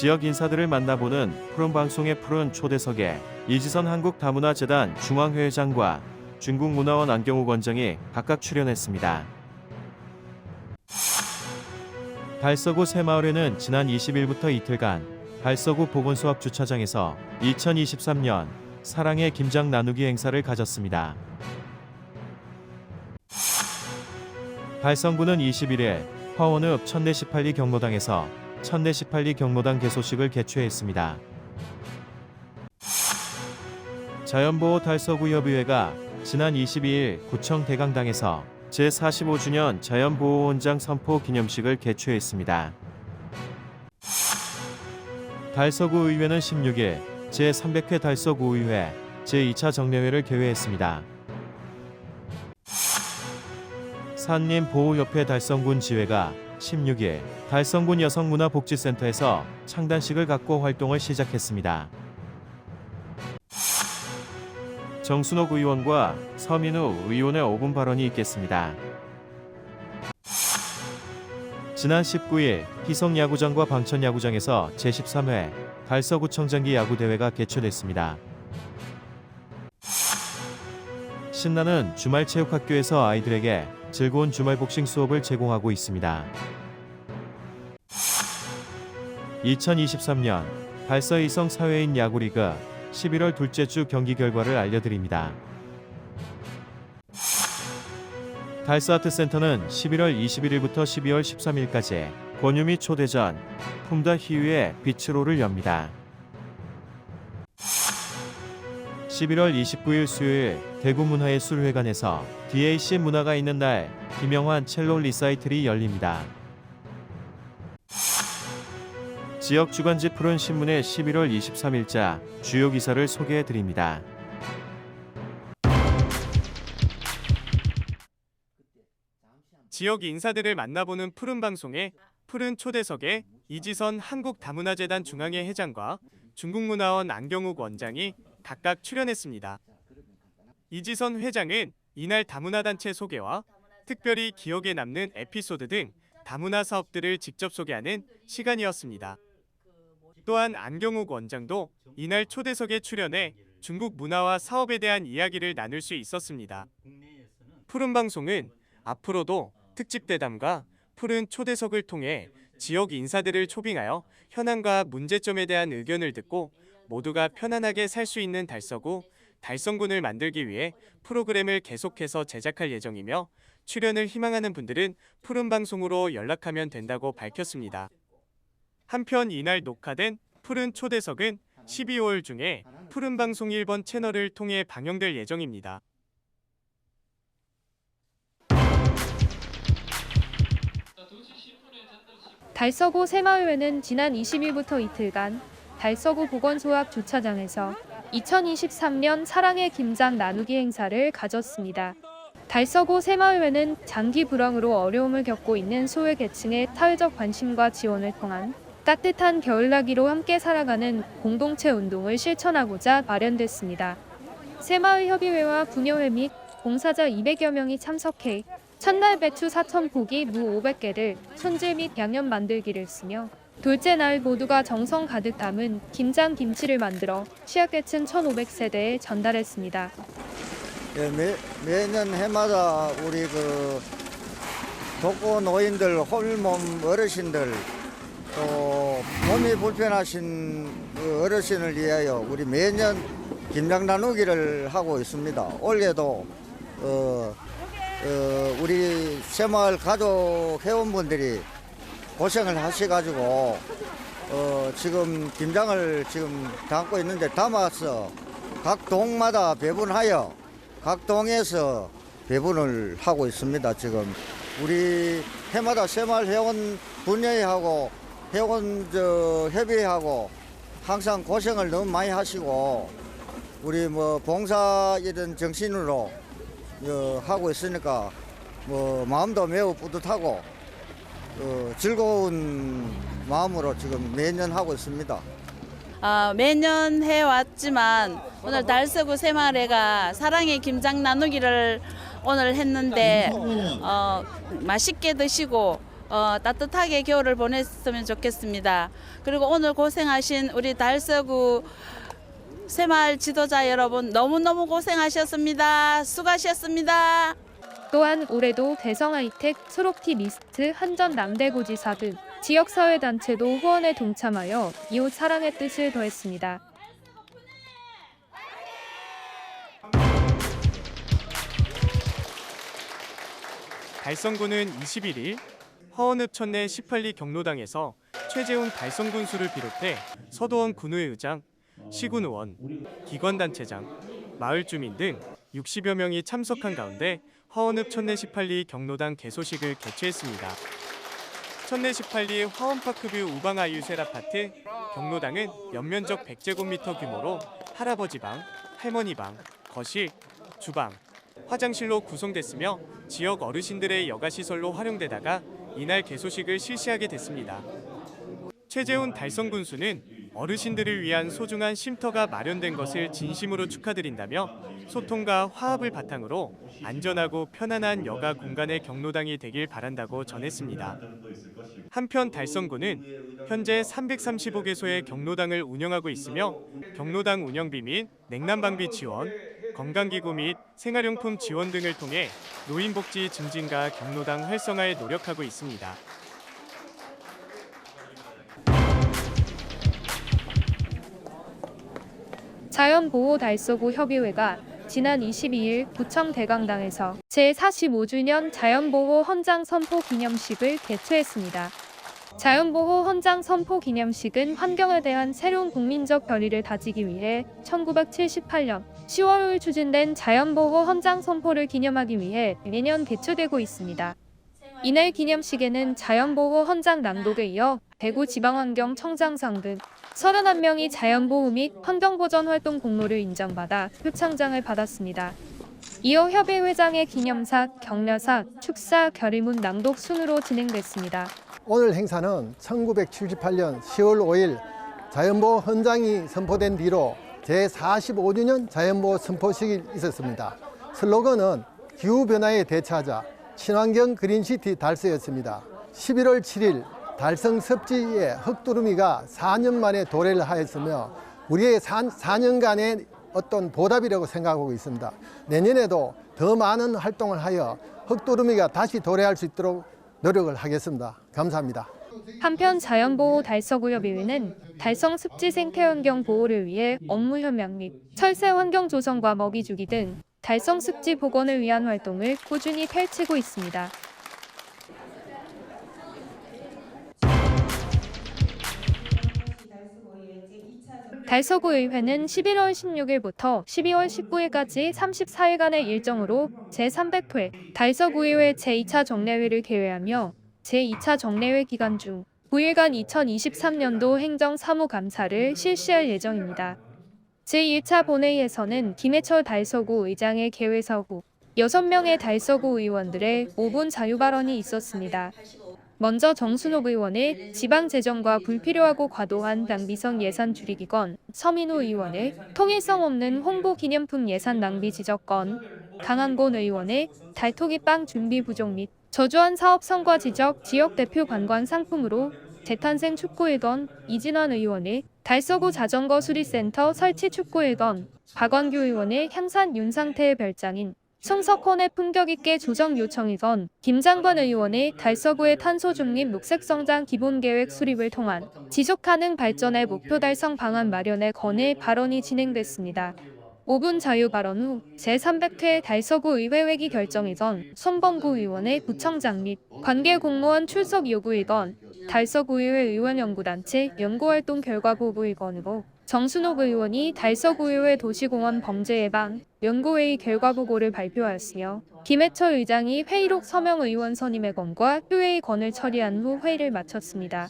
지역 인사들을 만나보는 푸른 방송의 푸른 초대석에 이지선 한국다문화재단 중앙회장과 중국문화원 안경욱 원장이 각각 출연했습니다. 달서구 새마을에는 지난 20일부터 이틀간 달서구 보건소앞 주차장에서 2023년 사랑의 김장 나누기 행사를 가졌습니다. 달성구는 21일 화원읍 1018리 경로당에서 1018리 경로당 개소식을 개최했습니다. 자연보호 달서구협의회가 지난 22일 구청 대강당에서 제45주년 자연보호원장 선포 기념식을 개최했습니다. 달서구 의회는 16일 제300회 달서구의회 제2차 정례회를 개회했습니다. 산림보호협회 달성군 지회가 16일 달성군 여성문화복지센터에서 창단식을 갖고 활동을 시작했습니다. 정순옥 의원과 서민우 의원의 5분 발언이 있겠습니다. 지난 19일 희성야구장과 방천야구장에서 제13회 달서구청장기 야구대회가 개최됐습니다. 신나는 주말체육학교에서 아이들에게 즐거운 주말 복싱 수업을 제공하고 있습니다. 2023년 달서이성 사회인 야구리그 11월 둘째 주 경기 결과를 알려드립니다. 달서아트센터는 11월 21일부터 12월 13일까지 권유미 초대전 품다 희유의 비츠로를 엽니다. 11월 29일 수요일 대구문화예술회관에서 DAC 문화가 있는 날 김영환 첼로 리사이틀이 열립니다. 지역 주간지 푸른 신문의 11월 23일자 주요 기사를 소개해드립니다. 지역 인사들을 만나보는 푸른 방송에 푸른 초대석에 이지선 한국다문화재단 중앙회 회장과 중국문화원 안경욱 원장이 각각 출연했습니다. 이지선 회장은 이날 다문화단체 소개와 특별히 기억에 남는 에피소드 등 다문화 사업들을 직접 소개하는 시간이었습니다. 또한 안경욱 원장도 이날 초대석에 출연해 중국 문화와 사업에 대한 이야기를 나눌 수 있었습니다. 푸른 방송은 앞으로도 특집 대담과 푸른 초대석을 통해 지역 인사들을 초빙하여 현안과 문제점에 대한 의견을 듣고 모두가 편안하게 살 수 있는 달서구, 달성군을 만들기 위해 프로그램을 계속해서 제작할 예정이며 출연을 희망하는 분들은 푸른 방송으로 연락하면 된다고 밝혔습니다. 한편 이날 녹화된 푸른 초대석은 12월 중에 푸른 방송 1번 채널을 통해 방영될 예정입니다. 달서구 새마을회는 지난 20일부터 이틀간 달서구 보건소 앞 주차장에서 2023년 사랑의 김장 나누기 행사를 가졌습니다. 달서구 새마을회는 장기 불황으로 어려움을 겪고 있는 소외계층의 사회적 관심과 지원을 통한 따뜻한 겨울나기로 함께 살아가는 공동체 운동을 실천하고자 마련됐습니다. 새마을협의회와 분여회 및 봉사자 200여 명이 참석해 첫날 배추 4,000포기, 무 500개를 손질 및 양념 만들기를 쓰며 둘째 날 모두가 정성 가득 담은 김장 김치를 만들어 취약계층 1,500세대에 전달했습니다. 예, 매년 해마다 우리 독거 노인들, 홀몸 어르신들, 또 몸이 불편하신 어르신을 위하여 우리 매년 김장 나누기를 하고 있습니다. 올해도 우리 새마을 가족 회원분들이 고생을 하셔가지고 지금 김장을 지금 담고 있는데 담아서 각 동마다 배분하여 각 동에서 배분을 하고 있습니다. 지금 우리 해마다 새마을 회원 분회하고 회원 협의회하고 항상 고생을 너무 많이 하시고 우리 봉사 이런 정신으로 하고 있으니까 마음도 매우 뿌듯하고 즐거운 마음으로 지금 매년 하고 있습니다. 매년 해왔지만 오늘 달서구 새마을회가 사랑의 김장 나누기를 오늘 했는데 맛있게 드시고 따뜻하게 겨울을 보냈으면 좋겠습니다. 그리고 오늘 고생하신 우리 달서구 새마을 지도자 여러분 너무너무 고생하셨습니다. 수고하셨습니다. 또한 올해도 대성 하이텍, 초록티 미스트, 한전 남대구지사 등 지역사회단체도 후원에 동참하여 이웃 사랑의 뜻을 더했습니다. 달성군은 21일 허원읍 천내 18리 경로당에서 최재훈 달성군수를 비롯해 서도원 군의회 의장, 시군 의원, 기관단체장, 마을 주민 등 60여 명이 참석한 가운데 허원읍 천내 18리 경로당 개소식을 개최했습니다. 천내 18리 화원파크뷰 우방아유셀 아파트 경로당은 연면적 100제곱미터 규모로 할아버지 방, 할머니 방, 거실, 주방, 화장실로 구성됐으며 지역 어르신들의 여가시설로 활용되다가 이날 개소식을 실시하게 됐습니다. 최재훈 달성군수는 어르신들을 위한 소중한 쉼터가 마련된 것을 진심으로 축하드린다며 소통과 화합을 바탕으로 안전하고 편안한 여가 공간의 경로당이 되길 바란다고 전했습니다. 한편 달성군은 현재 335개소의 경로당을 운영하고 있으며 경로당 운영비 및 냉난방비 지원, 건강기구 및 생활용품 지원 등을 통해 노인복지 증진과 경로당 활성화에 노력하고 있습니다. 자연보호 달서구 협의회가 지난 22일 구청 대강당에서 제45주년 자연보호 헌장 선포 기념식을 개최했습니다. 자연보호 헌장 선포 기념식은 환경에 대한 새로운 국민적 결의를 다지기 위해 1978년 10월 5일 추진된 자연보호 헌장 선포를 기념하기 위해 매년 개최되고 있습니다. 이날 기념식에는 자연보호 헌장 낭독에 이어 대구지방환경청장상 등 31명이 자연보호 및 환경보전 활동 공로를 인정받아 표창장을 받았습니다. 이어 협의회장의 기념사, 격려사, 축사, 결의문 낭독 순으로 진행됐습니다. 오늘 행사는 1978년 10월 5일 자연보호 헌장이 선포된 뒤로 제45주년 자연보호 선포식이 있었습니다. 슬로건은 기후변화에 대처하자 친환경 그린시티 달서였습니다. 11월 7일 달성 섭지의 흑두루미가 4년 만에 도래를 하였으며 우리의 4년간의 어떤 보답이라고 생각하고 있습니다. 내년에도 더 많은 활동을 하여 흑두루미가 다시 도래할 수 있도록 노력을 하겠습니다. 감사합니다. 한편 자연보호 달서구협의회는 달성 습지 생태환경 보호를 위해 업무 협약 및 철새 환경 조성과 먹이 주기 등 달성 습지 복원을 위한 활동을 꾸준히 펼치고 있습니다. 달서구의회는 11월 16일부터 12월 19일까지 34일간의 일정으로 제300회 달서구의회 제2차 정례회를 개회하며 제2차 정례회 기간 중 9일간 2023년도 행정사무감사를 실시할 예정입니다. 제1차 본회의에서는 김해철 달서구 의장의 개회사 후 6명의 달서구 의원들의 5분 자유 발언이 있었습니다. 먼저 정순옥 의원의 지방재정과 불필요하고 과도한 낭비성 예산 줄이기건, 서민우 의원의 통일성 없는 홍보 기념품 예산 낭비 지적건, 강한곤 의원의 달토기 빵 준비 부족 및 저조한 사업 성과 지적, 지역 대표 관광 상품으로 재탄생 축구회건, 이진환 의원의 달서구 자전거 수리센터 설치 축구회건, 박원규 의원의 향산 윤상태의 별장인 성석헌의 품격 있게 조정 요청이건, 김장관 의원의 달서구의 탄소 중립 녹색성장 기본계획 수립을 통한 지속가능 발전의 목표 달성 방안 마련에 건의 발언이 진행됐습니다. 5분 자유 발언 후 제300회 달서구 의회 회기 결정이건, 손범구 의원의 구청장 및 관계 공무원 출석 요구이건, 달서구의회 의원연구단체 연구활동 결과 보고이건으로 정순옥 의원이 달서구의회 도시공원 범죄 예방 연구회의 결과 보고를 발표하였으며, 김해철 의장이 회의록 서명 의원 선임의 건과 효회의 건을 처리한 후 회의를 마쳤습니다.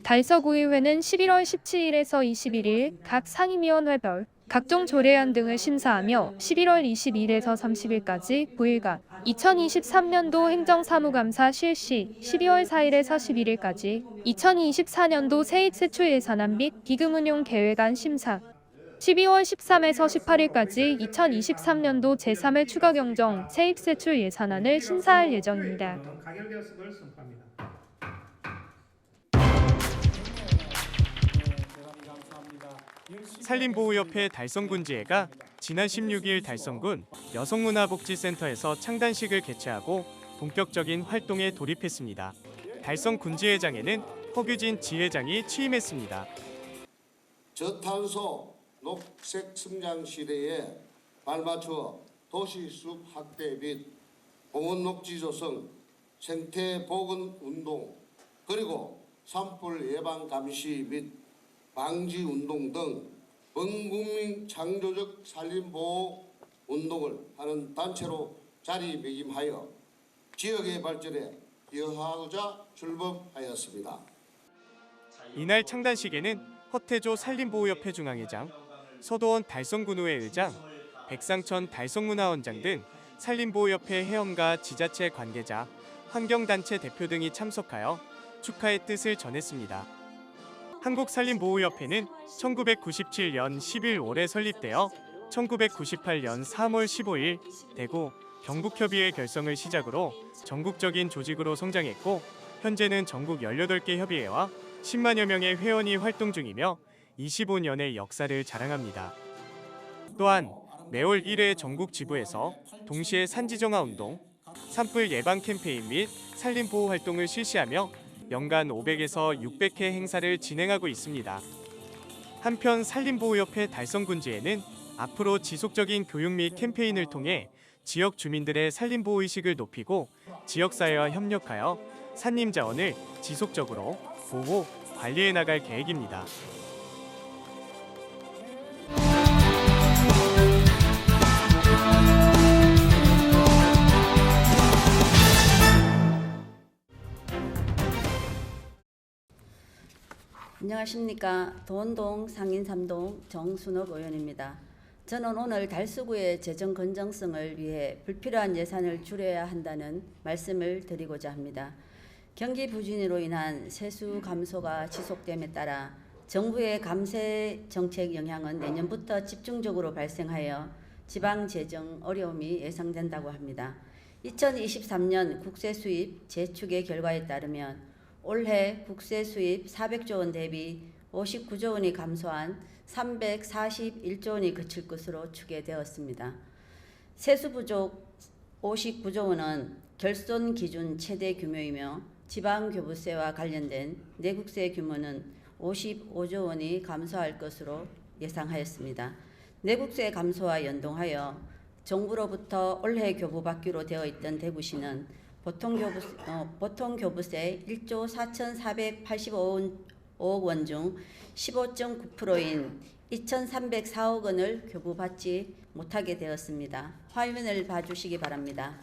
달서구의회는 11월 17일에서 21일 각 상임위원회별 각종 조례안 등을 심사하며 11월 22일에서 30일까지 9일간 2023년도 행정사무감사 실시, 12월 4일에서 11일까지 2024년도 세입세출 예산안 및 기금운용 계획안 심사, 12월 13일에서 18일까지 2023년도 제3회 추가경정 세입세출 예산안을 심사할 예정입니다. 가결되었음을 선포합니다. 산림보호협회 달성군지회가 지난 16일 달성군 여성문화복지센터에서 창단식을 개최하고 본격적인 활동에 돌입했습니다. 달성군지회장에는 허규진 지회장이 취임했습니다. 저탄소 녹색 성장 시대에 발맞춰 도시숲 확대 및 공원 녹지 조성, 생태 복원 운동, 그리고 산불 예방 감시 및 방지 운동 등 범국민 창조적 산림 보호 운동을 하는 단체로 자리매김하여 지역의 발전에 기여하고자 출범하였습니다. 이날 창단식에는 허태조 산림보호협회 중앙회장, 서도원 달성군의회 의장, 백상천 달성문화원장 등 산림보호협회 회원과 지자체 관계자, 환경단체 대표 등이 참석하여 축하의 뜻을 전했습니다. 한국산림보호협회는 1997년 11월에 설립되어 1998년 3월 15일 대구 경북협의회 결성을 시작으로 전국적인 조직으로 성장했고 현재는 전국 18개 협의회와 10만여 명의 회원이 활동 중이며 25년의 역사를 자랑합니다. 또한 매월 1회 전국 지부에서 동시에 산지정화 운동, 산불 예방 캠페인 및 산림보호 활동을 실시하며 연간 500에서 600회 행사를 진행하고 있습니다. 한편 산림보호협회 달성군지회는 앞으로 지속적인 교육 및 캠페인을 통해 지역 주민들의 산림보호의식을 높이고 지역사회와 협력하여 산림자원을 지속적으로 보호, 관리해 나갈 계획입니다. 안녕하십니까. 도원동 상인 3동 정순옥 의원입니다. 저는 오늘 달서구의 재정 건전성을 위해 불필요한 예산을 줄여야 한다는 말씀을 드리고자 합니다. 경기 부진으로 인한 세수 감소가 지속됨에 따라 정부의 감세 정책 영향은 내년부터 집중적으로 발생하여 지방 재정 어려움이 예상된다고 합니다. 2023년 국세 수입 재축의 결과에 따르면 올해 국세 수입 400조 원 대비 59조 원이 감소한 341조 원이 그칠 것으로 추계되었습니다. 세수 부족 59조 원은 결손 기준 최대 규모이며 지방교부세와 관련된 내국세 규모는 55조 원이 감소할 것으로 예상하였습니다. 내국세 감소와 연동하여 정부로부터 올해 교부받기로 되어 있던 대구시는 보통교부세 1조 4,485억 원 중 15.9%인 2,304억 원을 교부받지 못하게 되었습니다. 화면을 봐주시기 바랍니다.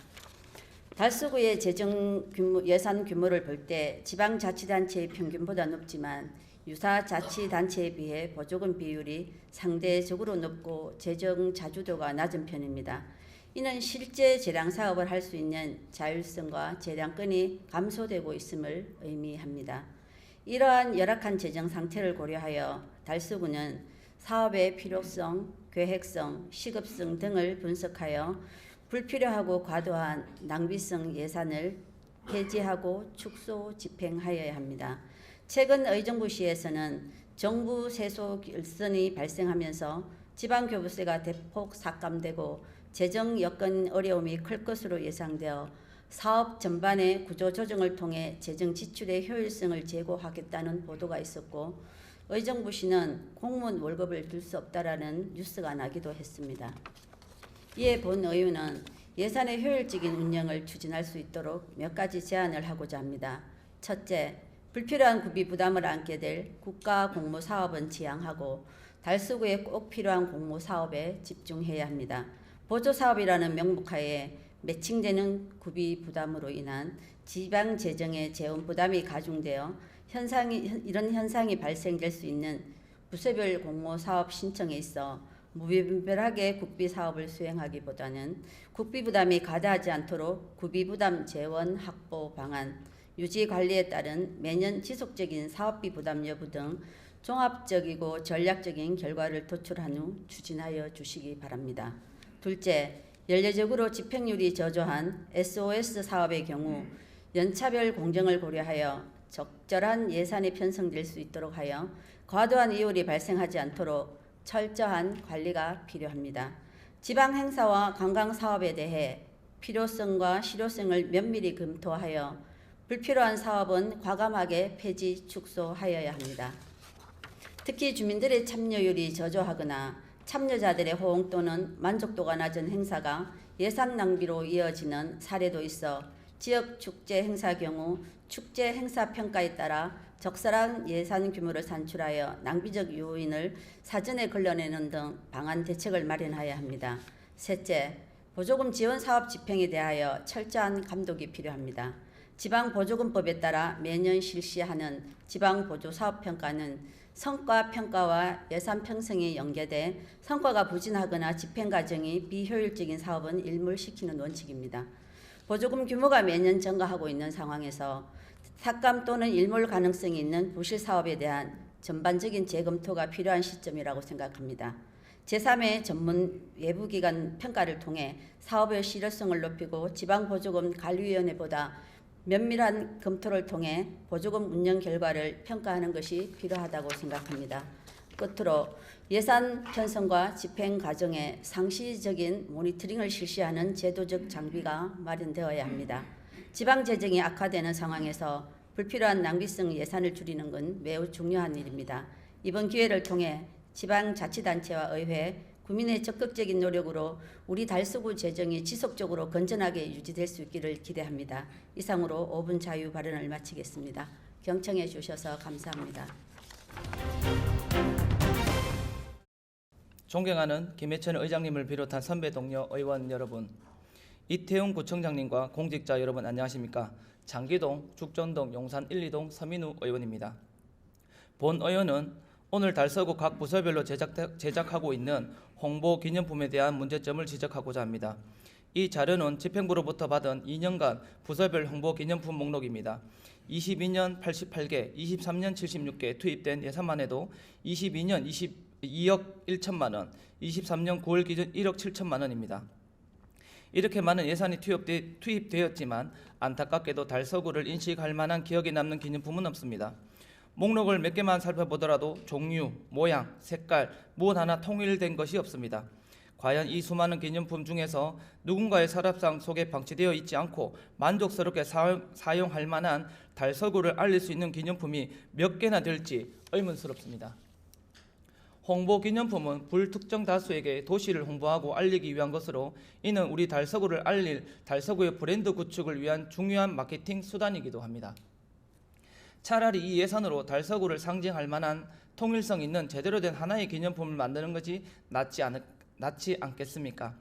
달서구의 재정 예산 규모를 볼 때 지방자치단체의 평균보다 높지만 유사 자치단체에 비해 보조금 비율이 상대적으로 높고 재정 자주도가 낮은 편입니다. 이는 실제 재량 사업을 할 수 있는 자율성과 재량권이 감소되고 있음을 의미합니다. 이러한 열악한 재정 상태를 고려하여 달서구는 사업의 필요성, 계획성, 시급성 등을 분석하여 불필요하고 과도한 낭비성 예산을 폐지하고 축소 집행하여야 합니다. 최근 의정부시에서는 정부 세수 결손이 발생하면서 지방교부세가 대폭 삭감되고 재정 여건 어려움이 클 것으로 예상되어 사업 전반의 구조 조정을 통해 재정 지출의 효율성을 제고하겠다는 보도가 있었고 의정부시는 공무원 월급을 줄 수 없다라는 뉴스가 나기도 했습니다. 이에 본 의원은 예산의 효율적인 운영을 추진할 수 있도록 몇 가지 제안을 하고자 합니다. 첫째, 불필요한 구비 부담을 안게 될 국가 공모 사업은 지양하고 달서구에 꼭 필요한 공모 사업에 집중해야 합니다. 보조사업이라는 명목하에 매칭되는 구비 부담으로 인한 지방 재정의 재원 부담이 가중되어 이런 현상이 발생될 수 있는 부서별 공모 사업 신청에 있어 무분별하게 국비 사업을 수행하기보다는 국비 부담이 과다하지 않도록 구비 부담 재원 확보 방안, 유지 관리에 따른 매년 지속적인 사업비 부담 여부 등 종합적이고 전략적인 결과를 도출한 후 추진하여 주시기 바랍니다. 둘째, 연례적으로 집행률이 저조한 SOS 사업의 경우 연차별 공정을 고려하여 적절한 예산이 편성될 수 있도록 하여 과도한 이율이 발생하지 않도록 철저한 관리가 필요합니다. 지방 행사와 관광 사업에 대해 필요성과 실효성을 면밀히 검토하여 불필요한 사업은 과감하게 폐지 축소하여야 합니다. 특히 주민들의 참여율이 저조하거나 참여자들의 호응 또는 만족도가 낮은 행사가 예산 낭비로 이어지는 사례도 있어 지역 축제 행사 경우 축제 행사 평가에 따라 적절한 예산 규모를 산출하여 낭비적 요인을 사전에 걸러내는 등 방안 대책을 마련해야 합니다. 셋째, 보조금 지원 사업 집행에 대하여 철저한 감독이 필요합니다. 지방보조금법에 따라 매년 실시하는 지방보조사업평가는 성과 평가와 예산 편성이 연계돼 성과가 부진하거나 집행 과정이 비효율적인 사업은 일몰시키는 원칙입니다. 보조금 규모가 매년 증가하고 있는 상황에서 삭감 또는 일몰 가능성이 있는 부실 사업에 대한 전반적인 재검토가 필요한 시점이라고 생각합니다. 제3의 전문 외부기관 평가를 통해 사업의 실효성을 높이고 지방보조금 관리위원회보다 면밀한 검토를 통해 보조금 운영 결과를 평가하는 것이 필요하다고 생각합니다. 끝으로 예산 편성과 집행 과정에 상시적인 모니터링을 실시하는 제도적 장비가 마련되어야 합니다. 지방 재정이 악화되는 상황에서 불필요한 낭비성 예산을 줄이는 건 매우 중요한 일입니다. 이번 기회를 통해 지방자치단체와 의회, 국민의 적극적인 노력으로 우리 달서구 재정이 지속적으로 건전하게 유지될 수 있기를 기대합니다. 이상으로 5분 자유 발언을 마치겠습니다. 경청해 주셔서 감사합니다. 존경하는 김해천 의장님을 비롯한 선배 동료 의원 여러분, 이태웅 구청장님과 공직자 여러분 안녕하십니까? 장기동, 죽전동, 용산 1, 2동 서민우 의원입니다. 본 의원은 오늘 달서구 각 부서별로 제작하고 있는 홍보 기념품에 대한 문제점을 지적하고자 합니다. 이 자료는 집행부로부터 받은 2년간 부서별 홍보 기념품 목록입니다. 22년 88개, 23년 76개 투입된 예산만 해도 22년 22억 1천만 원, 23년 9월 기준 1억 7천만 원입니다. 이렇게 많은 예산이 투입되었지만 안타깝게도 달서구를 인식할 만한 기억에 남는 기념품은 없습니다. 목록을 몇 개만 살펴보더라도 종류, 모양, 색깔, 무엇 하나 통일된 것이 없습니다. 과연 이 수많은 기념품 중에서 누군가의 서랍상 속에 방치되어 있지 않고 만족스럽게 사용할 만한 달서구를 알릴 수 있는 기념품이 몇 개나 될지 의문스럽습니다. 홍보 기념품은 불특정 다수에게 도시를 홍보하고 알리기 위한 것으로 이는 우리 달서구를 알릴 달서구의 브랜드 구축을 위한 중요한 마케팅 수단이기도 합니다. 차라리 이 예산으로 달서구를 상징할 만한 통일성 있는 제대로 된 하나의 기념품을 만드는 것이 낫지 않겠습니까?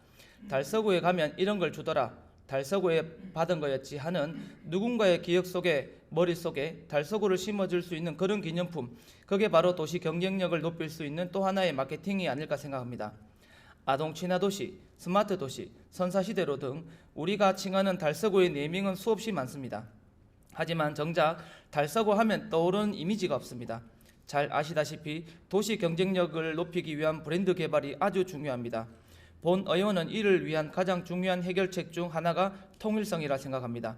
달서구에 가면 이런 걸 주더라, 달서구에 받은 거였지 하는 누군가의 기억 속에 머릿속에 달서구를 심어줄 수 있는 그런 기념품, 그게 바로 도시 경쟁력을 높일 수 있는 또 하나의 마케팅이 아닐까 생각합니다. 아동 친화 도시, 스마트 도시, 선사시대로 등 우리가 칭하는 달서구의 네이밍은 수없이 많습니다. 하지만 정작 달서구 하면 떠오르는 이미지가 없습니다. 잘 아시다시피 도시 경쟁력을 높이기 위한 브랜드 개발이 아주 중요합니다. 본 의원은 이를 위한 가장 중요한 해결책 중 하나가 통일성이라 생각합니다.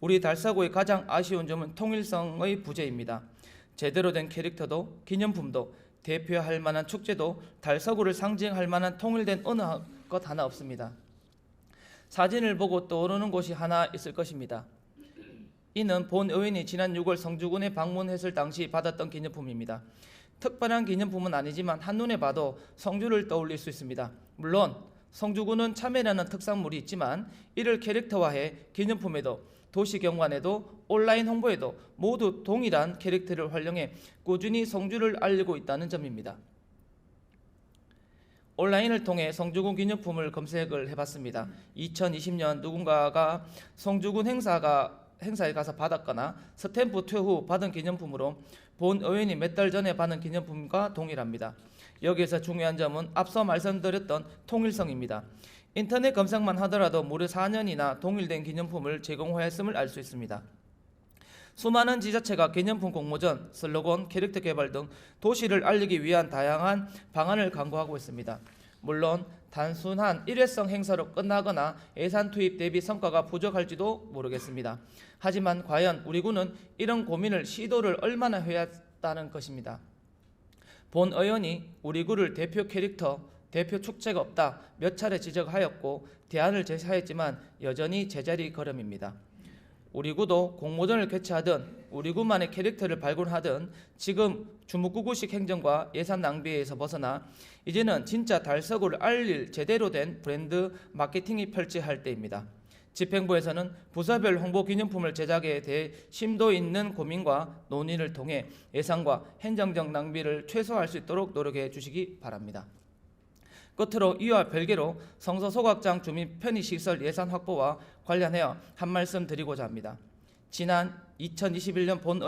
우리 달서구의 가장 아쉬운 점은 통일성의 부재입니다. 제대로 된 캐릭터도 기념품도 대표할 만한 축제도 달서구를 상징할 만한 통일된 어느 것 하나 없습니다. 사진을 보고 떠오르는 곳이 하나 있을 것입니다. 이는 본 의원이 지난 6월 성주군에 방문했을 당시 받았던 기념품입니다. 특별한 기념품은 아니지만 한눈에 봐도 성주를 떠올릴 수 있습니다. 물론 성주군은 참외라는 특산물이 있지만 이를 캐릭터화해 기념품에도 도시경관에도 온라인 홍보에도 모두 동일한 캐릭터를 활용해 꾸준히 성주를 알리고 있다는 점입니다. 온라인을 통해 성주군 기념품을 검색을 해봤습니다. 2020년 누군가가 성주군 행사에 가서 받았거나 스탬프 투여 후 받은 기념품으로 본 의원이 몇 달 전에 받은 기념품과 동일합니다. 여기에서 중요한 점은 앞서 말씀드렸던 통일성입니다. 인터넷 검색만 하더라도 무려 4년이나 동일된 기념품을 제공하였음을 알 수 있습니다. 수많은 지자체가 기념품 공모전, 슬로건, 캐릭터 개발 등 도시를 알리기 위한 다양한 방안을 강구하고 있습니다. 물론 단순한 일회성 행사로 끝나거나 예산 투입 대비 성과가 부족할지도 모르겠습니다. 하지만 과연 우리 군은 이런 고민을 시도를 얼마나 해야 했다는 것입니다. 본 의원이 우리 군을 대표 캐릭터, 대표 축제가 없다 몇 차례 지적하였고 대안을 제시하였지만 여전히 제자리 걸음입니다. 우리 구도 공모전을 개최하든 우리 구만의 캐릭터를 발굴하든 지금 주무구구식 행정과 예산 낭비에서 벗어나 이제는 진짜 달서구를 알릴 제대로 된 브랜드 마케팅이 펼쳐할 때입니다. 집행부에서는 부서별 홍보 기념품을 제작에 대해 심도 있는 고민과 논의를 통해 예산과 행정적 낭비를 최소화할 수 있도록 노력해 주시기 바랍니다. 끝으로 이와 별개로 성서 소각장 주민 편의시설 예산 확보와 관련하여 한 말씀 드리고자 합니다. 지난 2021년 본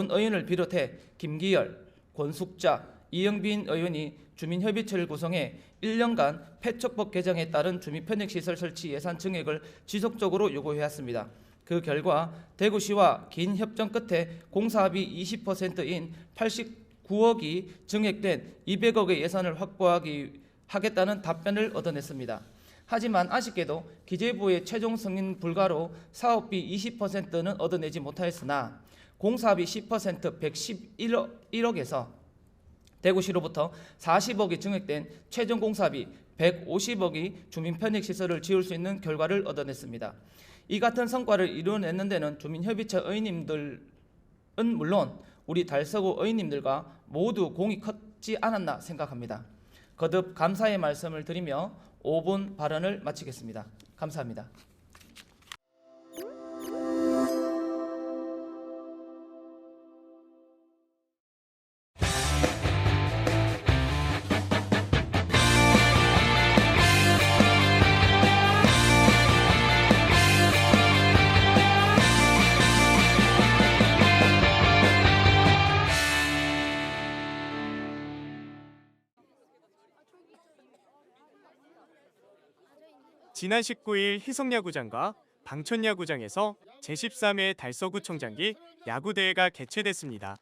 의원을 비롯해 김기열, 권숙자, 이영빈 의원이 주민협의체를 구성해 1년간 폐촉법 개정에 따른 주민 편의시설 설치 예산 증액을 지속적으로 요구해왔습니다. 그 결과 대구시와 긴 협정 끝에 공사합의 20%인 89억이 증액된 200억의 예산을 확보하겠다는 답변을 얻어냈습니다. 하지만 아쉽게도 기재부의 최종 승인 불가로 사업비 20%는 얻어내지 못하였으나 공사비 10% 111억에서 대구시로부터 40억이 증액된 최종 공사비 150억이 주민 편익시설을 지을 수 있는 결과를 얻어냈습니다. 이 같은 성과를 이루어내는 데는 주민협의체 의원님들은 물론 우리 달서구 의원님들과 모두 공이 컸지 않았나 생각합니다. 거듭 감사의 말씀을 드리며 5분 발언을 마치겠습니다. 감사합니다. 지난 19일 희성야구장과 방천야구장에서 제13회 달서구청장기 야구대회가 개최됐습니다.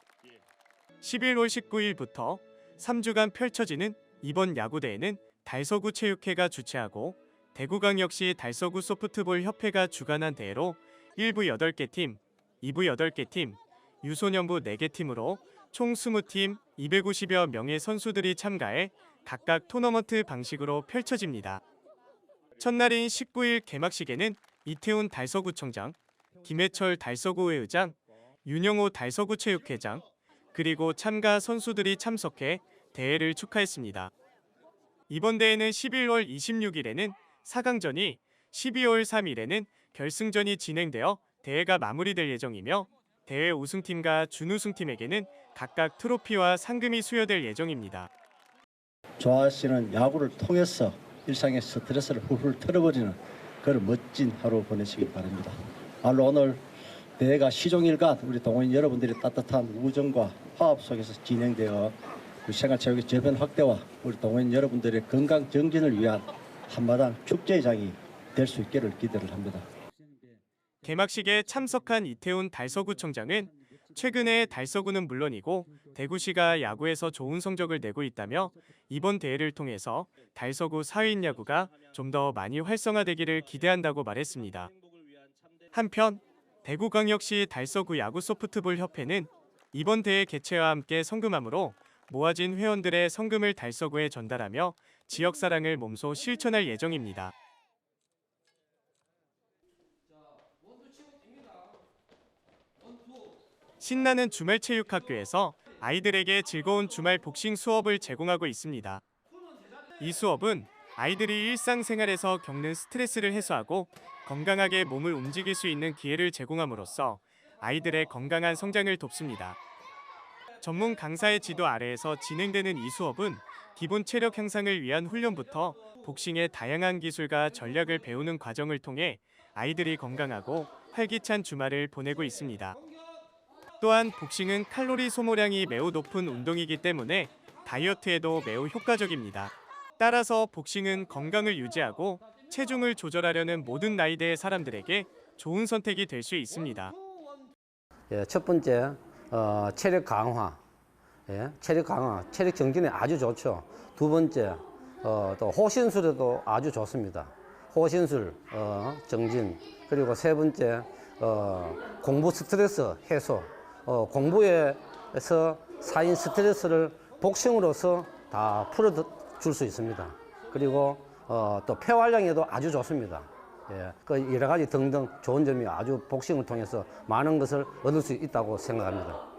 11월 19일부터 3주간 펼쳐지는 이번 야구대회는 달서구 체육회가 주최하고 대구광역시 달서구 소프트볼 협회가 주관한 대회로 1부 8개 팀, 2부 8개 팀, 유소년부 4개 팀으로 총 20팀 250여 명의 선수들이 참가해 각각 토너먼트 방식으로 펼쳐집니다. 첫날인 19일 개막식에는 이태훈 달서구청장, 김해철 달서구회 의장, 윤영호 달서구체육회장, 그리고 참가 선수들이 참석해 대회를 축하했습니다. 이번 대회는 11월 26일에는 4강전이, 12월 3일에는 결승전이 진행되어 대회가 마무리될 예정이며 대회 우승팀과 준우승팀에게는 각각 트로피와 상금이 수여될 예정입니다. 좋아하시는 야구를 통해서 일상의 스트레스를 훌훌 털어버리는 그런 멋진 하루 보내시길 바랍니다. 말로 오늘 대회가 시종일관 우리 동호인 여러분들의 따뜻한 우정과 화합 속에서 진행되어 생활체육의 저변 확대와 우리 동호인 여러분들의 건강 정진을 위한 한마당 축제장이 될 수 있기를 기대를 합니다. 개막식에 참석한 이태훈 달서구청장은 최근에 달서구는 물론이고 대구시가 야구에서 좋은 성적을 내고 있다며 이번 대회를 통해서 달서구 사회인 야구가 좀 더 많이 활성화되기를 기대한다고 말했습니다. 한편 대구광역시 달서구 야구 소프트볼 협회는 이번 대회 개최와 함께 성금함으로 모아진 회원들의 성금을 달서구에 전달하며 지역사랑을 몸소 실천할 예정입니다. 신나는 주말체육학교에서 아이들에게 즐거운 주말 복싱 수업을 제공하고 있습니다. 이 수업은 아이들이 일상생활에서 겪는 스트레스를 해소하고 건강하게 몸을 움직일 수 있는 기회를 제공함으로써 아이들의 건강한 성장을 돕습니다. 전문 강사의 지도 아래에서 진행되는 이 수업은 기본 체력 향상을 위한 훈련부터 복싱의 다양한 기술과 전략을 배우는 과정을 통해 아이들이 건강하고 활기찬 주말을 보내고 있습니다. 또한 복싱은 칼로리 소모량이 매우 높은 운동이기 때문에 다이어트에도 매우 효과적입니다. 따라서 복싱은 건강을 유지하고 체중을 조절하려는 모든 나이대의 사람들에게 좋은 선택이 될 수 있습니다. 첫 번째, 체력 강화. 체력 강화, 체력 정진에 아주 좋죠. 두 번째, 또 호신술에도 아주 좋습니다. 호신술, 정진, 그리고 세 번째 공부 스트레스 해소, 공부에서 쌓인 스트레스를 복싱으로서 다 풀어줄 수 있습니다. 그리고 또 폐활량에도 아주 좋습니다. 예, 그 여러 가지 등등 좋은 점이 아주 복싱을 통해서 많은 것을 얻을 수 있다고 생각합니다.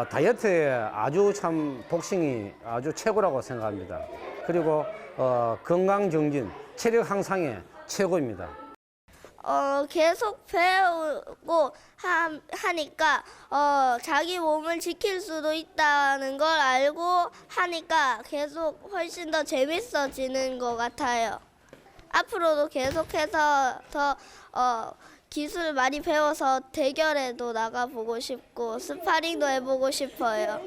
다이어트에 아주 참 복싱이 아주 최고라고 생각합니다. 그리고 건강 정진, 체력 향상에 최고입니다. 계속 배우고 하니까 자기 몸을 지킬 수도 있다는 걸 알고 하니까 계속 훨씬 더 재밌어지는 것 같아요. 앞으로도 계속해서 더 기술 많이 배워서 대결에도 나가보고 싶고 스파링도 해보고 싶어요.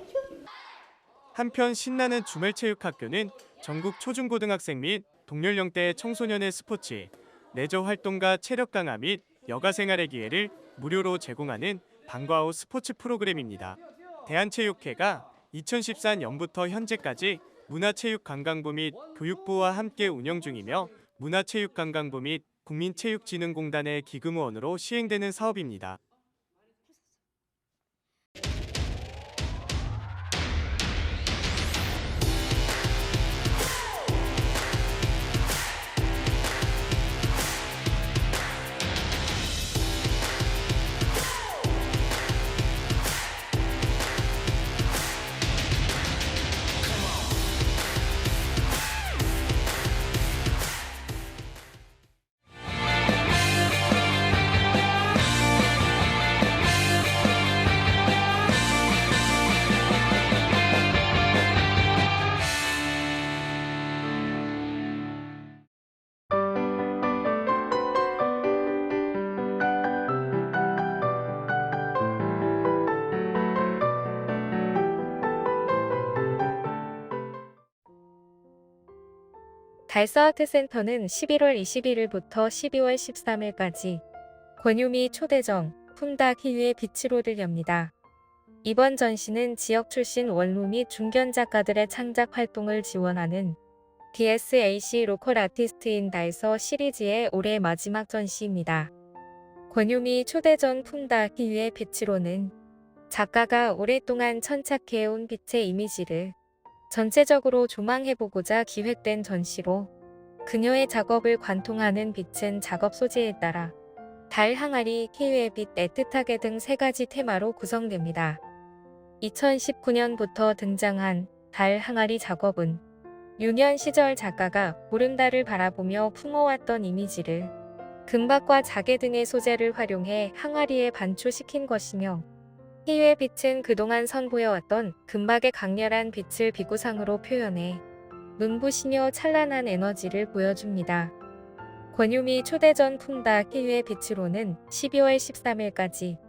한편 신나는 주말체육학교는 전국 초중고등학생 및 동년령대의 청소년의 스포츠, 레저 활동과 체력 강화 및 여가 생활의 기회를 무료로 제공하는 방과후 스포츠 프로그램입니다. 대한체육회가 2014년부터 현재까지 문화체육관광부 및 교육부와 함께 운영 중이며 문화체육관광부 및 국민체육진흥공단의 기금후원으로 시행되는 사업입니다. 달서아트센터는 11월 21일부터 12월 13일까지 권유미 초대정, 품다 키위의 비치로를 엽니다. 이번 전시는 지역 출신 원로 및 중견 작가들의 창작 활동을 지원하는 DSAC 로컬 아티스트인 달서 시리즈의 올해 마지막 전시입니다. 권유미 초대전 품다 키위의 비치로는 작가가 오랫동안 천착해온 빛의 이미지를 전체적으로 조망해보고자 기획된 전시로 그녀의 작업을 관통하는 빛은 작업 소재에 따라 달, 항아리, 키위의 빛, 애틋하게 등 세 가지 테마로 구성됩니다. 2019년부터 등장한 달, 항아리 작업은 유년 시절 작가가 보름달을 바라보며 품어왔던 이미지를 금박과 자개 등의 소재를 활용해 항아리에 반초시킨 것이며 키위의 빛은 그동안 선보여왔던 금박의 강렬한 빛을 비구상으로 표현해 눈부시며 찬란한 에너지를 보여줍니다. 권유미 초대전 품다 키위의 빛으로는 12월 13일까지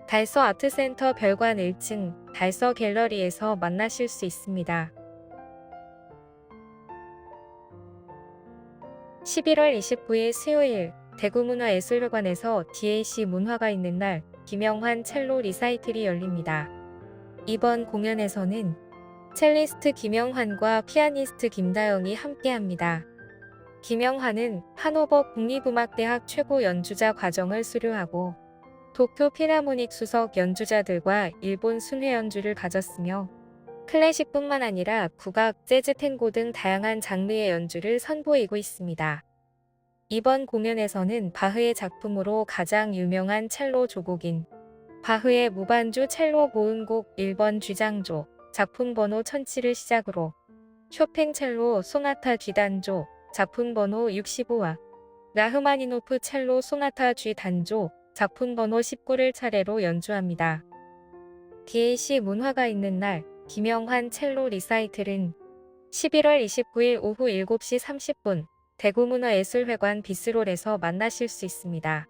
달서 아트센터 별관 1층 달서 갤러리에서 만나실 수 있습니다. 11월 29일 수요일 대구문화예술회관에서 DAC 문화가 있는 날 김영환 첼로 리사이틀이 열립니다. 이번 공연에서는 첼리스트 김영환과 피아니스트 김다영이 함께합니다. 김영환은 하노버 국립음악대학 최고 연주자 과정을 수료하고 도쿄 필하모닉 수석 연주자들과 일본 순회 연주를 가졌으며 클래식뿐만 아니라 국악, 재즈, 탱고 등 다양한 장르의 연주를 선보이고 있습니다. 이번 공연에서는 바흐의 작품으로 가장 유명한 첼로 조곡인 바흐의 무반주 첼로 모음곡 1번 G장조 작품 번호 1007을 시작으로 쇼팽 첼로 소나타 G단조 작품 번호 65와 라흐마니노프 첼로 소나타 G단조 작품 번호 19를 차례로 연주합니다. DAC 문화가 있는 날 김영환 첼로 리사이틀은 11월 29일 오후 7시 30분 대구문화예술회관 비스롤에서 만나실 수 있습니다.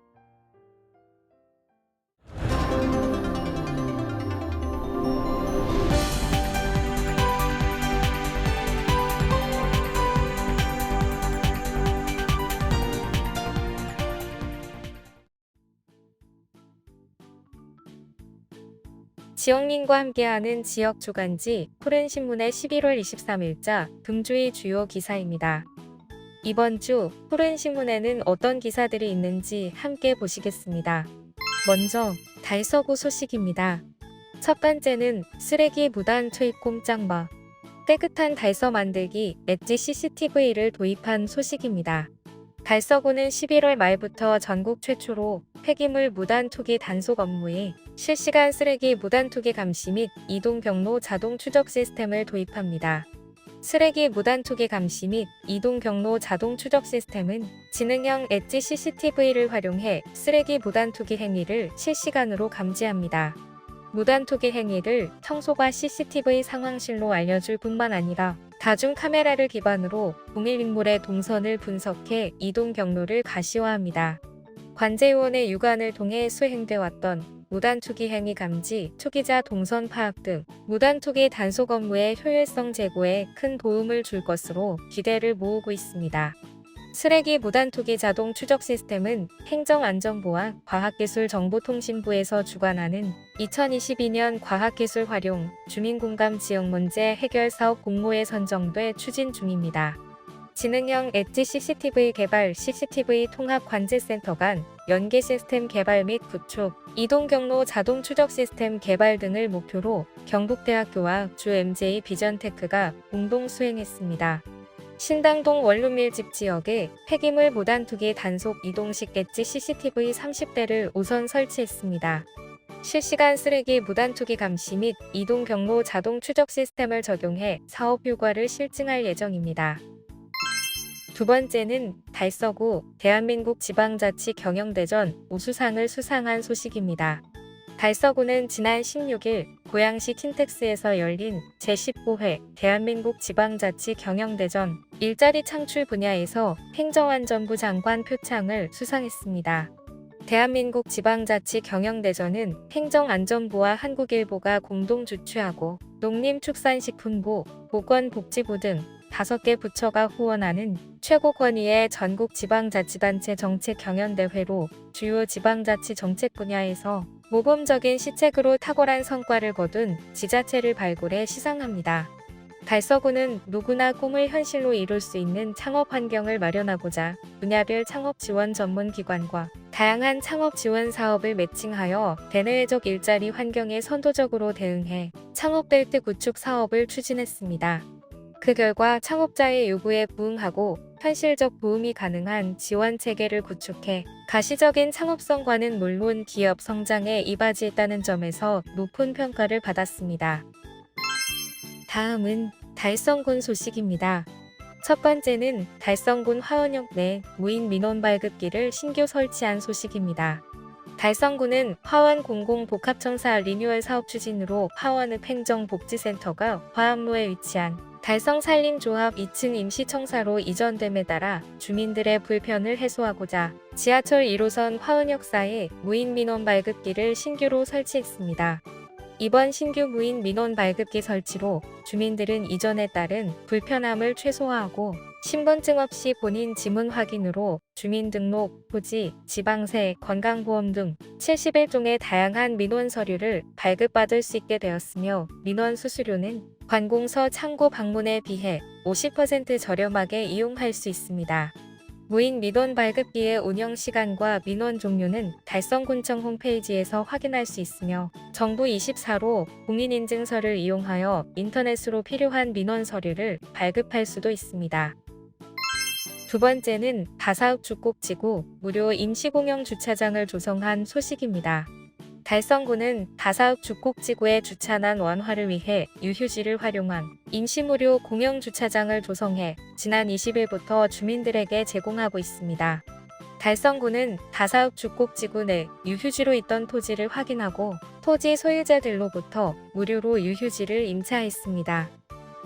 지역민과 함께하는 지역 주간지 푸른신문의 11월 23일자 금주의 주요 기사입니다. 이번 주 푸른신문에는 어떤 기사들이 있는지 함께 보시겠습니다. 먼저 달서구 소식입니다. 첫 번째는 쓰레기 무단 투입 꼼짝마. 깨끗한 달서 만들기 엣지 CCTV를 도입한 소식입니다. 달서구는 11월 말부터 전국 최초로 폐기물 무단 투기 단속 업무에 실시간 쓰레기 무단 투기 감시 및 이동 경로 자동 추적 시스템을 도입합니다. 쓰레기 무단 투기 감시 및 이동 경로 자동 추적 시스템은 지능형 엣지 CCTV를 활용해 쓰레기 무단 투기 행위를 실시간으로 감지합니다. 무단 투기 행위를 청소가 CCTV 상황실로 알려줄 뿐만 아니라 다중 카메라를 기반으로 동일 인물의 동선을 분석해 이동 경로를 가시화합니다. 관제요원의 유관을 통해 수행돼 왔던 무단 투기 행위 감지, 투기자 동선 파악 등 무단 투기 단속 업무의 효율성 제고에 큰 도움을 줄 것으로 기대를 모으고 있습니다. 쓰레기 무단 투기 자동 추적 시스템은 행정안전부와 과학기술정보통신부에서 주관하는 2022년 과학기술 활용 주민공감 지역문제 해결 사업 공모에 선정돼 추진 중입니다. 지능형 엣지 CCTV 개발, CCTV 통합 관제센터 간 연계 시스템 개발 및 구축, 이동 경로 자동 추적 시스템 개발 등을 목표로 경북대학교와 주 MJ 비전테크가 공동 수행했습니다. 신당동 원룸밀집 지역에 폐기물 무단 투기 단속 이동식 엣지 CCTV 30대를 우선 설치했습니다. 실시간 쓰레기 무단 투기 감시 및 이동 경로 자동 추적 시스템을 적용해 사업 효과를 실증할 예정입니다. 두 번째는 달서구 대한민국 지방자치 경영대전 우수상을 수상한 소식입니다. 달서구는 지난 16일 고양시 킨텍스에서 열린 제15회 대한민국 지방자치 경영대전 일자리 창출 분야에서 행정안전부 장관 표창을 수상했습니다. 대한민국 지방자치 경영대전은 행정안전부와 한국일보가 공동 주최하고 농림축산식품부, 보건복지부 등 5개 부처가 후원하는 최고 권위의 전국 지방자치단체 정책 경연대회로 주요 지방자치 정책 분야에서 모범적인 시책으로 탁월한 성과를 거둔 지자체를 발굴해 시상합니다. 달서구는 누구나 꿈을 현실로 이룰 수 있는 창업 환경을 마련하고자 분야별 창업 지원 전문 기관과 다양한 창업 지원 사업을 매칭하여 대내외적 일자리 환경에 선도적으로 대응해 창업벨트 구축 사업을 추진했습니다. 그 결과 창업자의 요구에 부응하고 현실적 도움이 가능한 지원 체계를 구축해 가시적인 창업성과는 물론 기업 성장에 이바지했다는 점에서 높은 평가를 받았습니다. 다음은 달성군 소식입니다. 첫 번째는 달성군 화원역 내 무인 민원 발급기를 신규 설치한 소식입니다. 달성군은 화원 공공복합청사 리뉴얼 사업 추진으로 화원읍 행정복지센터가 화암로에 위치한 달성산림조합 2층 임시청사로 이전됨에 따라 주민들의 불편을 해소하고자 지하철 1호선 화원역사에 무인 민원 발급기를 신규로 설치했습니다. 이번 신규 무인 민원 발급기 설치로 주민들은 이전에 따른 불편함을 최소화하고 신분증 없이 본인 지문 확인으로 주민등록, 토지, 지방세, 건강보험 등 71종의 다양한 민원 서류를 발급받을 수 있게 되었으며 민원 수수료는 관공서 창구 방문에 비해 50% 저렴하게 이용할 수 있습니다. 무인 민원 발급기의 운영 시간과 민원 종류는 달성군청 홈페이지에서 확인할 수 있으며 정부 24로 공인인증서를 이용하여 인터넷으로 필요한 민원 서류를 발급할 수도 있습니다. 두 번째는 다사읍 주곡지구 무료 임시공영 주차장을 조성한 소식입니다. 달성군은 다사읍 주곡지구의 주차난 완화를 위해 유휴지를 활용한 임시무료 공영주차장을 조성해 지난 20일부터 주민들에게 제공하고 있습니다. 달성군은 다사읍 주곡지구 내 유휴지로 있던 토지를 확인하고 토지 소유자들로부터 무료로 유휴지를 임차했습니다.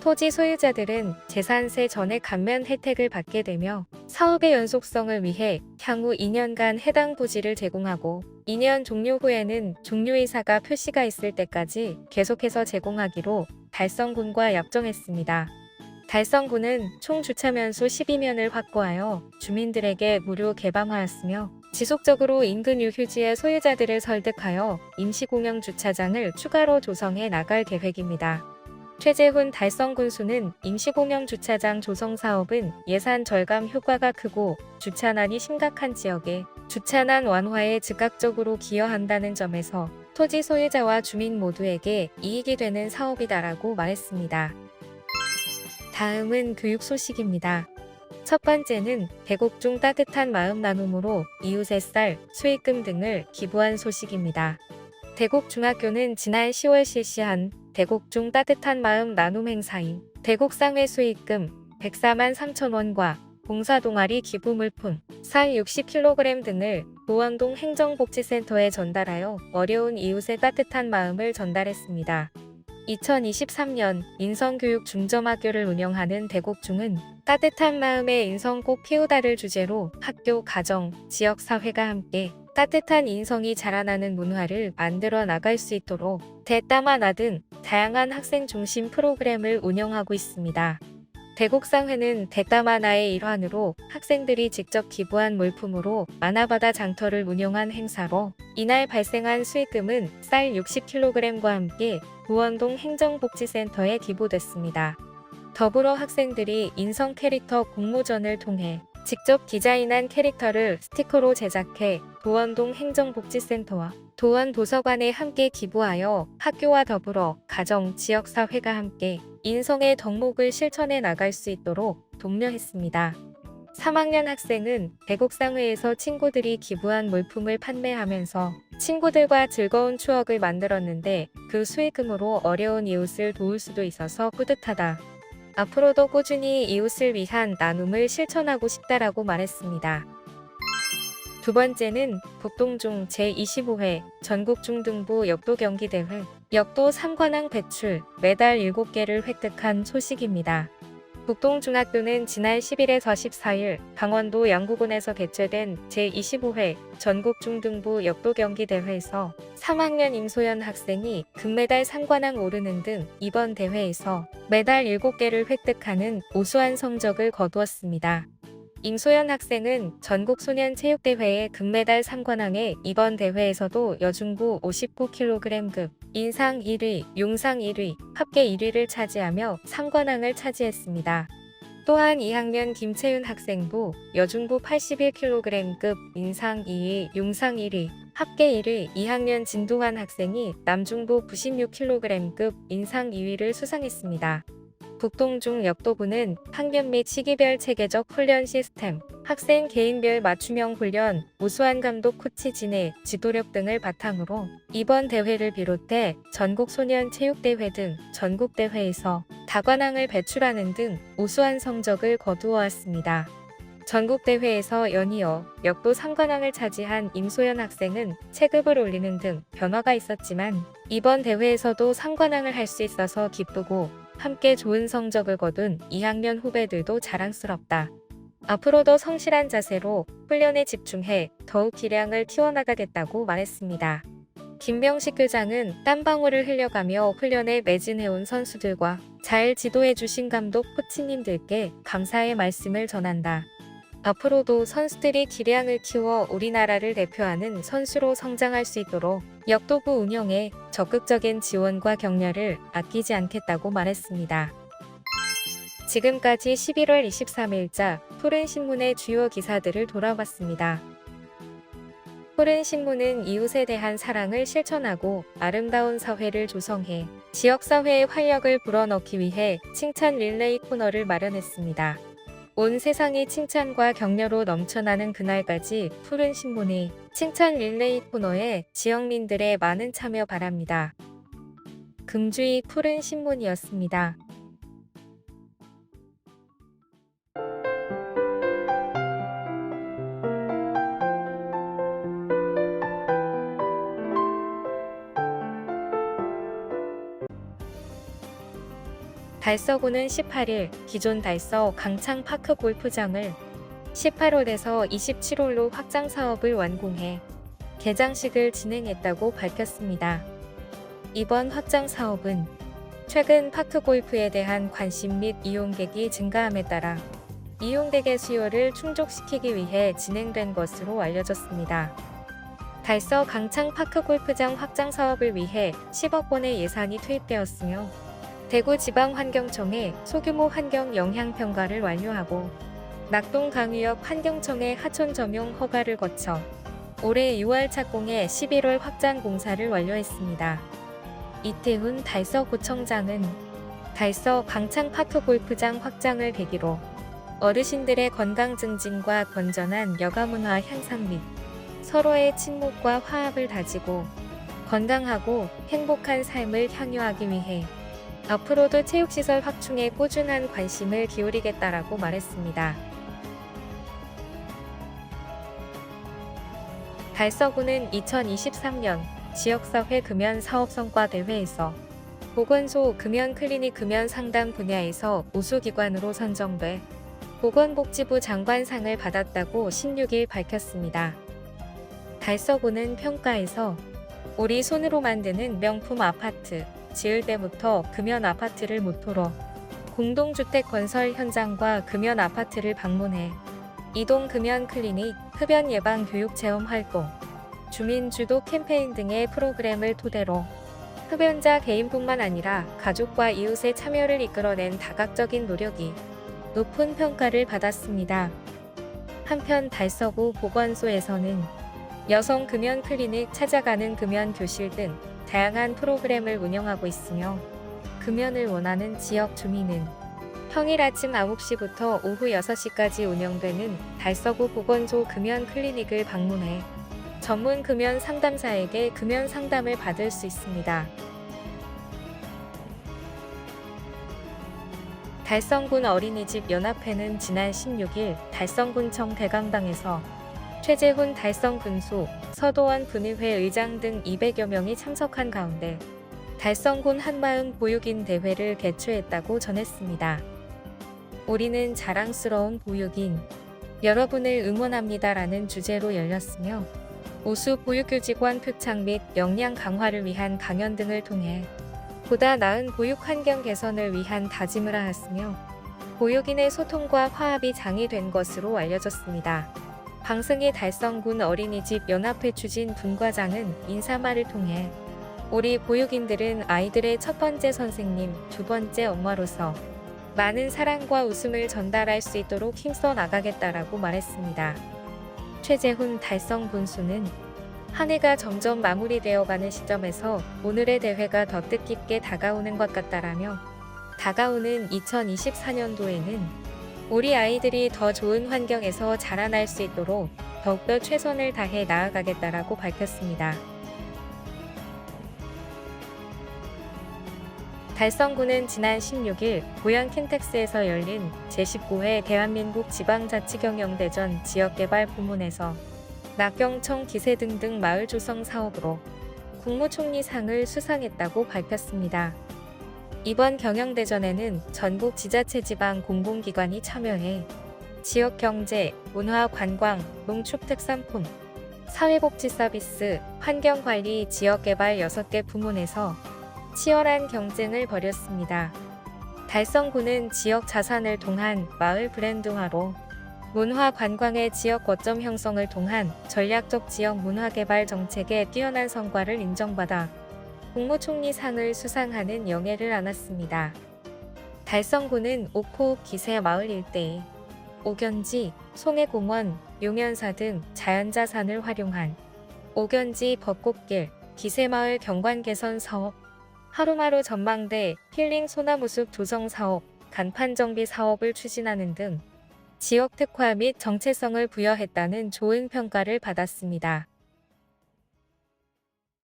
토지 소유자들은 재산세 전액 감면 혜택을 받게 되며 사업의 연속성을 위해 향후 2년간 해당 부지를 제공하고 2년 종료 후에는 종료의사가 표시가 있을 때까지 계속해서 제공하기로 달성군과 약정했습니다. 달성군은 총 주차면수 12면을 확보하여 주민들에게 무료 개방하였으며 지속적으로 인근 유휴지의 소유자들을 설득하여 임시공영 주차장을 추가로 조성해 나갈 계획입니다. 최재훈 달성군수는 임시공영 주차장 조성 사업은 예산 절감 효과가 크고 주차난이 심각한 지역에 주차난 완화에 즉각적으로 기여한다는 점에서 토지 소유자와 주민 모두에게 이익이 되는 사업이다라고 말했습니다. 다음은 교육 소식입니다. 첫 번째는 대곡중 따뜻한 마음 나눔으로 이웃의 쌀, 수익금 등을 기부한 소식입니다. 대곡중학교는 지난 10월 실시한 대곡중 따뜻한 마음 나눔 행사인 대곡상회 수익금 104만 3천 원과 봉사동아리 기부 물품 쌀 60kg 등을 도원동 행정복지센터에 전달하여 어려운 이웃의 따뜻한 마음을 전달했습니다. 2023년 인성교육 중점학교를 운영하는 대곡중은 따뜻한 마음의 인성 꼭 키우다를 주제로 학교, 가정, 지역사회가 함께 따뜻한 인성이 자라나는 문화를 만들어 나갈 수 있도록 대따마나 등 다양한 학생 중심 프로그램을 운영하고 있습니다. 대곡상회는 대따마나의 일환으로 학생들이 직접 기부한 물품으로 만화바다 장터를 운영한 행사로 이날 발생한 수익금은 쌀 60kg과 함께 도원동 행정복지센터에 기부됐습니다. 더불어 학생들이 인성 캐릭터 공모전을 통해 직접 디자인한 캐릭터를 스티커로 제작해 도원동 행정복지센터와 도원도서관에 함께 기부하여 학교와 더불어 가정, 지역사회가 함께 인성의 덕목을 실천해 나갈 수 있도록 독려했습니다. 3학년 학생은 대곡상회에서 친구들이 기부한 물품을 판매하면서 친구들과 즐거운 추억을 만들었는데 그 수익금으로 어려운 이웃을 도울 수도 있어서 뿌듯하다. 앞으로도 꾸준히 이웃을 위한 나눔을 실천하고 싶다라고 말했습니다. 두 번째는 북동중 제25회 전국중등부 역도경기대회 역도 3관왕 배출 메달 7개를 획득한 소식입니다. 북동중학교는 지난 11에서 14일 강원도 양구군에서 개최된 제25회 전국중등부 역도경기대회에서 3학년 임소연 학생이 금메달 3관왕 오르는 등 이번 대회에서 메달 7개를 획득하는 우수한 성적을 거두었습니다. 임소연 학생은 전국소년체육대회의 금메달 3관왕에 이번 대회에서도 여중부 59kg급 인상 1위, 용상 1위, 합계 1위를 차지하며 3관왕을 차지했습니다. 또한 2학년 김채윤 학생도 여중부 81kg급 인상 2위, 용상 1위, 합계 1위, 2학년 진동환 학생이 남중부 96kg급 인상 2위를 수상했습니다. 북동중 역도부는 학년 및 시기별 체계적 훈련 시스템, 학생 개인별 맞춤형 훈련, 우수한 감독 코치 진해, 지도력 등을 바탕으로 이번 대회를 비롯해 전국소년체육대회 등 전국대회에서 다관왕을 배출하는 등 우수한 성적을 거두어왔습니다. 전국대회에서 연이어 역도 3관왕을 차지한 임소연 학생은 체급을 올리는 등 변화가 있었지만 이번 대회에서도 3관왕을 할 수 있어서 기쁘고 함께 좋은 성적을 거둔 2학년 후배들도 자랑스럽다. 앞으로도 성실한 자세로 훈련에 집중해 더욱 기량을 키워나가겠다고 말했습니다. 김병식 교장은 땀방울을 흘려가며 훈련에 매진해온 선수들과 잘 지도해주신 감독 코치님들께 감사의 말씀을 전한다. 앞으로도 선수들이 기량을 키워 우리나라를 대표하는 선수로 성장할 수 있도록 역도부 운영에 적극적인 지원과 격려를 아끼지 않겠다고 말했습니다. 지금까지 11월 23일자 푸른신문의 주요 기사들을 돌아봤습니다. 푸른신문은 이웃에 대한 사랑을 실천하고 아름다운 사회를 조성해 지역사회의 활력을 불어넣기 위해 칭찬 릴레이 코너를 마련했습니다. 온 세상이 칭찬과 격려로 넘쳐나는 그날까지 푸른신문의 칭찬 릴레이 코너에 지역민들의 많은 참여 바랍니다. 금주의 푸른신문이었습니다. 달서구는 18일 기존 달서 강창 파크 골프장을 18홀에서 27홀로 확장 사업을 완공해 개장식을 진행했다고 밝혔습니다. 이번 확장 사업은 최근 파크 골프에 대한 관심 및 이용객이 증가함에 따라 이용객의 수요를 충족시키기 위해 진행된 것으로 알려졌습니다. 달서 강창 파크 골프장 확장 사업을 위해 10억 원의 예산이 투입되었으며 대구지방환경청에 소규모 환경 영향 평가를 완료하고 낙동 강유역 환경청의 하천 점용 허가를 거쳐 올해 6월 착공해 11월 확장 공사를 완료했습니다. 이태훈 달서구청장은 달서 강창 파크 골프장 확장을 계기로 어르신들의 건강 증진과 건전한 여가문화 향상 및 서로의 친목과 화합을 다지고 건강하고 행복한 삶을 향유하기 위해 앞으로도 체육시설 확충에 꾸준한 관심을 기울이겠다라고 말했습니다. 달서구는 2023년 지역사회 금연 사업 성과 대회에서 보건소 금연 클리닉 금연 상담 분야에서 우수기관으로 선정돼 보건복지부 장관상을 받았다고 16일 밝혔습니다. 달서구는 평가에서 우리 손으로 만드는 명품 아파트, 지을 때부터 금연 아파트를 모토로 공동주택 건설 현장과 금연 아파트를 방문해 이동 금연 클리닉, 흡연 예방 교육 체험 활동, 주민 주도 캠페인 등의 프로그램을 토대로 흡연자 개인뿐만 아니라 가족과 이웃의 참여를 이끌어낸 다각적인 노력이 높은 평가를 받았습니다. 한편 달서구 보건소에서는 여성 금연 클리닉, 찾아가는 금연 교실 등 다양한 프로그램을 운영하고 있으며 금연을 원하는 지역 주민은 평일 아침 9시부터 오후 6시까지 운영되는 달서구 보건소 금연 클리닉을 방문해 전문 금연 상담사에게 금연 상담을 받을 수 있습니다. 달성군 어린이집 연합회는 지난 16일 달성군청 대강당에서 최재훈 달성군수, 서도원 군의회 의장 등 200여 명이 참석한 가운데 달성군 한마음 보육인 대회를 개최했다고 전했습니다. 우리는 자랑스러운 보육인 여러분을 응원합니다라는 주제로 열렸으며 우수 보육교직원 표창 및 역량 강화를 위한 강연 등을 통해 보다 나은 보육 환경 개선을 위한 다짐을 하였으며 보육인의 소통과 화합이 장이 된 것으로 알려졌습니다. 방승희 달성군 어린이집 연합회 추진 분과장은 인사말을 통해 우리 보육인들은 아이들의 첫 번째 선생님, 두 번째 엄마로서 많은 사랑과 웃음을 전달할 수 있도록 힘써 나가겠다라고 말했습니다. 최재훈 달성군수는 한 해가 점점 마무리되어가는 시점에서 오늘의 대회가 더 뜻깊게 다가오는 것 같다라며 다가오는 2024년도에는 우리 아이들이 더 좋은 환경에서 자라날 수 있도록 더욱더 최선을 다해 나아가겠다라고 밝혔습니다. 달성구는 지난 16일 고양 킨텍스에서 열린 제19회 대한민국 지방자치경영대전 지역개발 부문에서 낙경청 기세 등등 마을 조성 사업으로 국무총리상을 수상했다고 밝혔습니다. 이번 경영대전에는 전국 지자체 지방 공공기관이 참여해 지역 경제, 문화, 관광, 농축 특산품, 사회복지 서비스, 환경관리, 지역개발 6개 부문에서 치열한 경쟁을 벌였습니다. 달성구는 지역 자산을 통한 마을 브랜드화로 문화 관광의 지역 거점 형성을 통한 전략적 지역 문화개발 정책에 뛰어난 성과를 인정받아 국무총리상을 수상하는 영예를 안았습니다. 달성구는 옥포 기세 마을 일대에 옥연지, 송해공원, 용연사 등 자연자산을 활용한 옥연지 벚꽃길, 기세마을 경관 개선 사업, 하루마루 전망대, 힐링 소나무숲 조성 사업, 간판 정비 사업을 추진하는 등 지역 특화 및 정체성을 부여했다는 좋은 평가를 받았습니다.